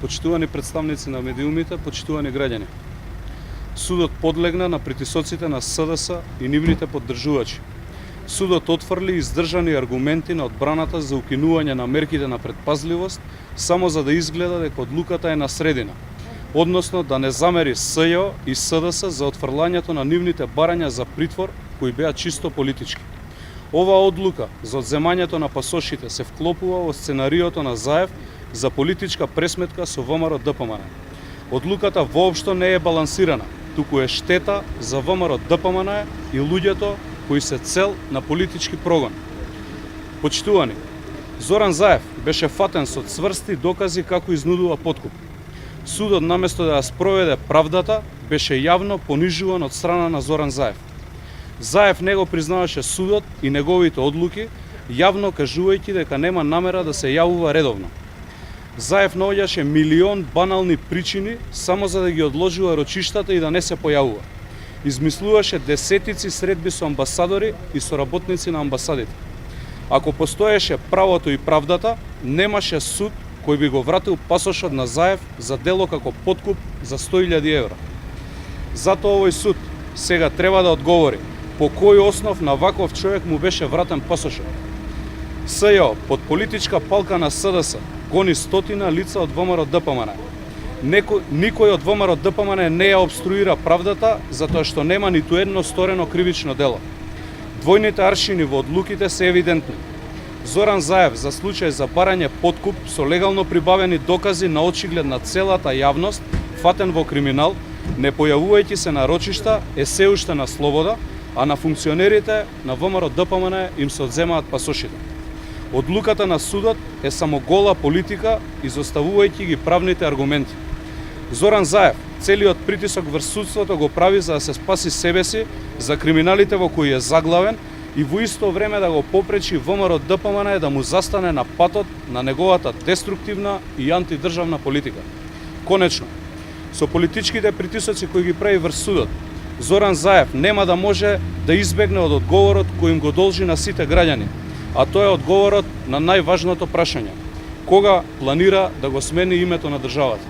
Почитувани представници на медиумите, почитувани граѓани. Судот подлегна на притисоците на СДС и нивните поддржувачи. Судот отфрли издржани аргументи на одбраната за укинување на мерките на предпазливост само за да изгледа дека одлуката е на средина, односно да не замери СЈО и СДС за отфрлањето на нивните барања за притвор кои беа чисто политички. Оваа одлука за одземањето на пасошите се вклопува во сценариото на Заев за политичка пресметка со ВМРО ДПМН. Одлуката воопшто не е балансирана, туку е штета за ВМРО ДПМН и луѓето кои се цел на политички прогон. Почитувани, Зоран Заев беше фатен со цврсти докази како изнудува подкуп. Судот наместо да ја спроведе правдата, беше јавно понижуван од страна на Зоран Заев. Заев не го признаваше судот и неговите одлуки, јавно кажувајќи дека нема намера да се јавува редовно. Заев наоѓаше милион банални причини само за да ги одложува рочиштата и да не се појавува. Измислуваше десетици средби со амбасадори и со работници на амбасадите. Ако постоеше правото и правдата, немаше суд кој би го вратил пасошот на Заев за дело како подкуп за 100.000 евра. Затоа овој суд сега треба да одговори по кој основ на ваков човек му беше вратен пасошот. СЈО под политичка палка на СДС гони стотина лица од ВМРО ДПМН. Никој од ВМРО ДПМН не ја обструира правдата затоа што нема ниту едно сторено кривично дело. Двојните аршини во одлуките се евидентни. Зоран Заев за случај за барање подкуп со легално прибавени докази на очиглед на целата јавност, фатен во криминал, не појавувајќи се на рочишта, е се уште на слобода, а на функционерите на ВМРО ДПМН им се одземаат пасошите. Одлуката на судот е само гола политика, изоставувајќи ги правните аргументи. Зоран Заев целиот притисок врз судството го прави за да се спаси себе си, за криминалите во кои е заглавен и во исто време да го попречи ВМРО ДПМН да му застане на патот на неговата деструктивна и антидржавна политика. Конечно, со политичките притисоци кои ги прави врз судот, Зоран Заев нема да може да избегне од одговорот кој им го должи на сите граѓани, а тоа е одговорот на најважното прашање: кога планира да го смени името на државата?